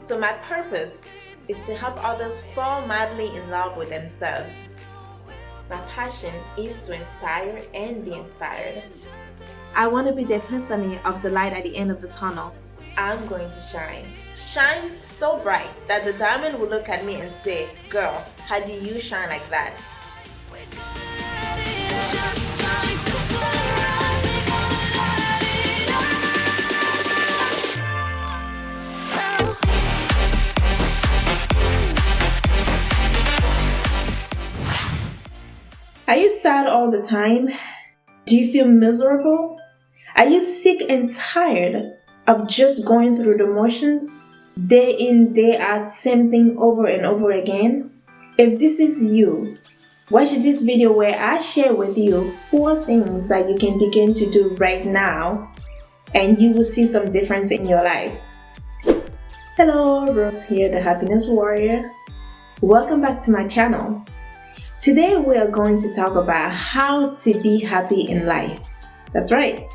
So my purpose is to help others fall madly in love with themselves. My passion is to inspire and be inspired. I want to be the epiphany of the light at the end of the tunnel. I'm going to shine. Shine so bright that the diamond will look at me and say, "Girl, how do you shine like that?" Are you sad all the time? Do you feel miserable? Are you sick and tired of just going through the motions? Day in, day out, same thing over and over again? If this is you, watch this video where I share with you 4 things that you can begin to do right now and you will see some difference in your life. Hello, Rose here, the Happiness Warrior. Welcome back to my channel. Today we are going to talk about how to be happy in life. That's right.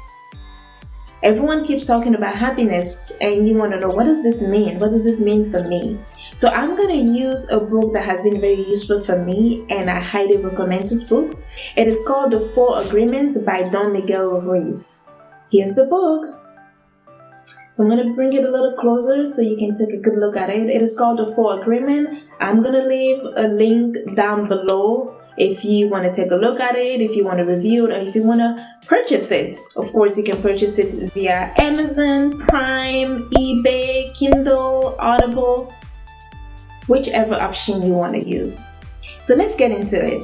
Everyone keeps talking about happiness and you want to know, what does this mean? What does this mean for me? So I'm going to use a book that has been very useful for me and I highly recommend this book. It is called The 4 Agreements by Don Miguel Ruiz. Here's the book. I'm going to bring it a little closer so you can take a good look at it. It is called The 4 Agreements. I'm going to leave a link down below if you want to take a look at it, if you want to review it, or if you want to purchase it. Of course, you can purchase it via Amazon, Prime, eBay, Kindle, Audible, whichever option you want to use. So let's get into it.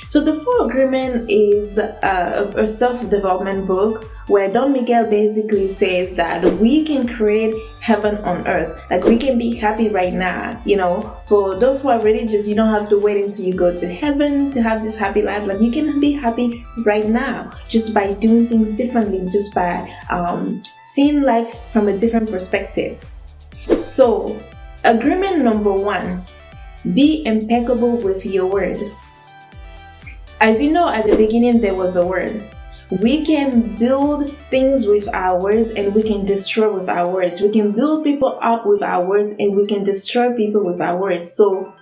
So The 4 Agreements is a self-development book where Don Miguel basically says that we can create heaven on earth. Like we can be happy right now. You know, for those who are religious, you don't have to wait until you go to heaven to have this happy life. Like you can be happy right now just by doing things differently, just by seeing life from a different perspective. So, agreement number 1, be impeccable with your word. As you know, at the beginning there was a word. We can build things with our words and we can destroy with our words. We can build people up with our words and we can destroy people with our words. So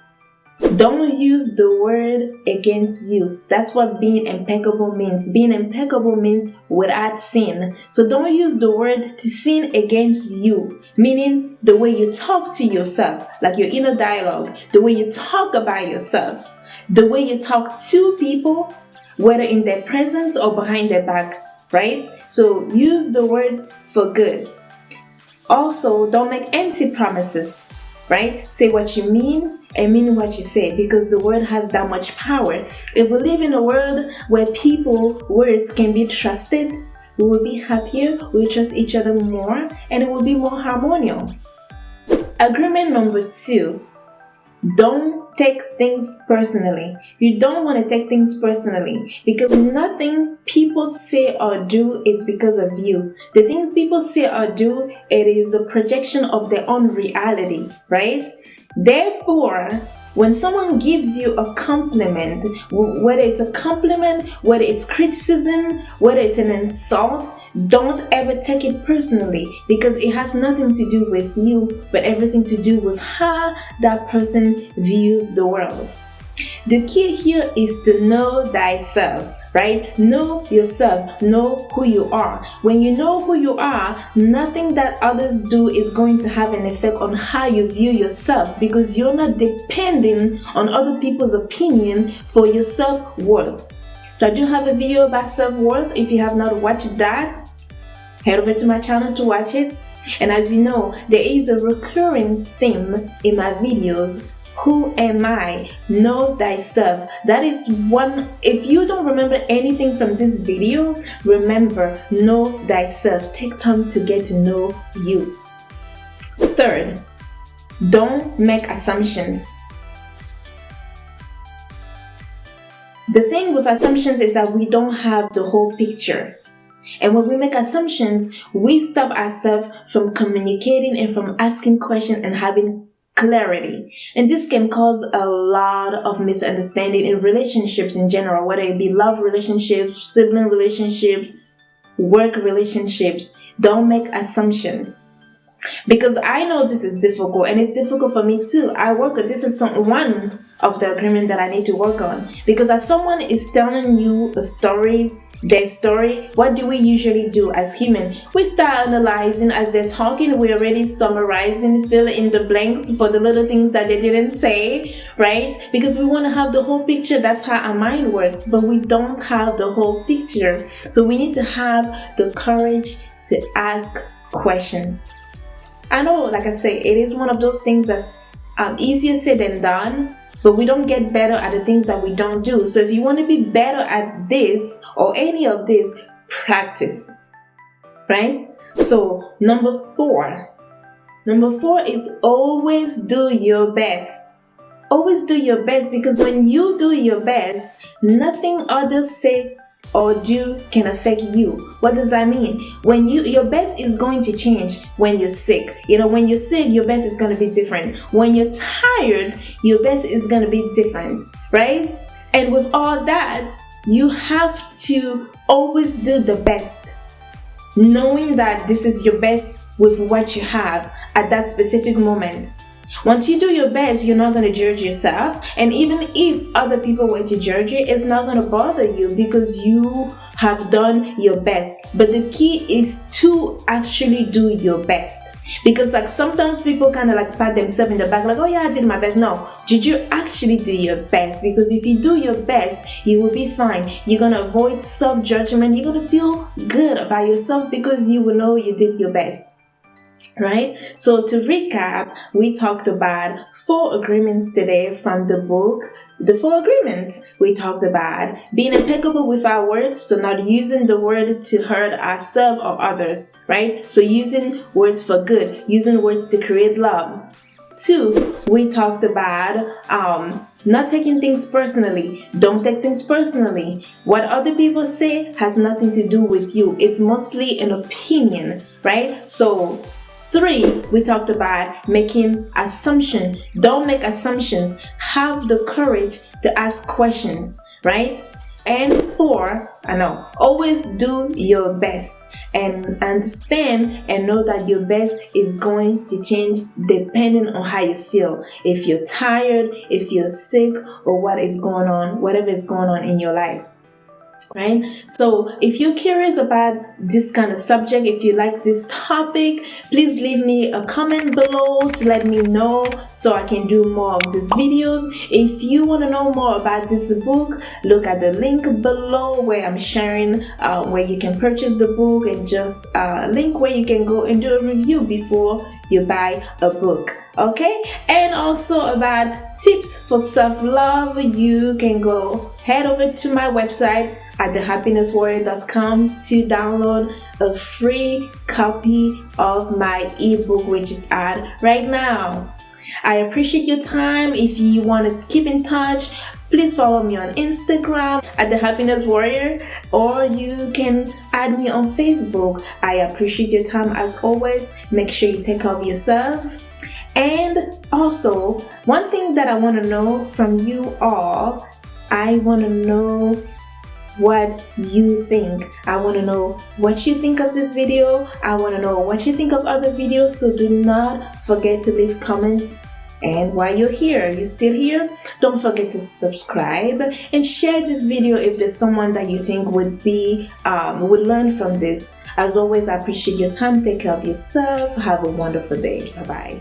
don't use the word against you. That's what being impeccable means. Being impeccable means without sin. So don't use the word to sin against you, meaning the way you talk to yourself, like your inner dialogue, the way you talk about yourself, the way you talk to people, whether in their presence or behind their back, right? So use the words for good. Also, don't make empty promises, right? Say what you mean and mean what you say, because the word has that much power. If we live in a world where people's words can be trusted, we will be happier, we will trust each other more, and it will be more harmonious. Agreement number 2, don't take things personally. You don't want to take things personally because nothing people say or do is because of you. The things people say or do, it is a projection of their own reality, right? Therefore, when someone gives you a compliment, whether it's a compliment, whether it's criticism, whether it's an insult, don't ever take it personally because it has nothing to do with you, but everything to do with how that person views the world. The key here is to know thyself, right? Know yourself, know who you are. When you know who you are, nothing that others do is going to have an effect on how you view yourself because you're not depending on other people's opinion for your self-worth. So I do have a video about self-worth. If you have not watched that, head over to my channel to watch it. And as you know, there is a recurring theme in my videos. Who am I? Know thyself. That is one. If you don't remember anything from this video, remember, know thyself. Take time to get to know you. 3rd, don't make assumptions. The thing with assumptions is that we don't have the whole picture. And when we make assumptions, we stop ourselves from communicating and from asking questions and having clarity. And this can cause a lot of misunderstanding in relationships in general, whether it be love relationships, sibling relationships, work relationships. Don't make assumptions. Because I know this is difficult, and it's difficult for me too. This is one of the agreement that I need to work on. Because as someone is telling you a story, their story, what do we usually do as humans? We start analyzing as they're talking. We're already summarizing, fill in the blanks for the little things that they didn't say, right? Because we want to have the whole picture. That's how our mind works, but we don't have the whole picture. So we need to have the courage to ask questions. I know, like I say, it is one of those things that's easier said than done, but we don't get better at the things that we don't do. So if you want to be better at this or any of this, practice, right? So number four is always do your best. Always do your best, because when you do your best, nothing others say or do can affect you. What does that mean? When your best is going to change when you're sick. When you're sick, your best is going to be different. When you're tired, your best is going to be different, right? And with all that, you have to always do the best, knowing that this is your best with what you have at that specific moment. Once you do your best, you're not going to judge yourself. And even if other people were to judge you, it's not going to bother you because you have done your best. But the key is to actually do your best. Because sometimes people kind of pat themselves in the back oh yeah, I did my best. No, did you actually do your best? Because if you do your best, you will be fine. You're going to avoid self-judgment. You're going to feel good about yourself because you will know you did your best. Right? So to recap, we talked about 4 agreements today from the book, The 4 Agreements. We talked about being impeccable with our words, so not using the word to hurt ourselves or others, right? So using words for good, using words to create love. 2, we talked about not taking things personally. Don't take things personally. What other people say has nothing to do with you. It's mostly an opinion, right? So 3, we talked about making assumptions. Don't make assumptions. Have the courage to ask questions, right? And 4, always do your best and understand and know that your best is going to change depending on how you feel. If you're tired, if you're sick, or whatever is going on in your life. Right? So if you're curious about this kind of subject, if you like this topic, please leave me a comment below to let me know so I can do more of these videos. If you want to know more about this book, look at the link below where I'm sharing where you can purchase the book, and just a link where you can go and do a review before you buy a book. Okay? And also about tips for self-love, you can go head over to my website at thehappinesswarrior.com to download a free copy of my ebook, which is out right now. I appreciate your time. If you want to keep in touch, please follow me on Instagram at The Happiness Warrior, or you can add me on Facebook. I appreciate your time as always. Make sure you take care of yourself. And also, one thing that I want to know from you all, I want to know what you think. I want to know what you think of this video. I want to know what you think of other videos. So do not forget to leave comments. And while you're still here, don't forget to subscribe and share this video if there's someone that you think would learn from this. As always, I appreciate your time. Take care of yourself. Have a wonderful day. Bye-bye.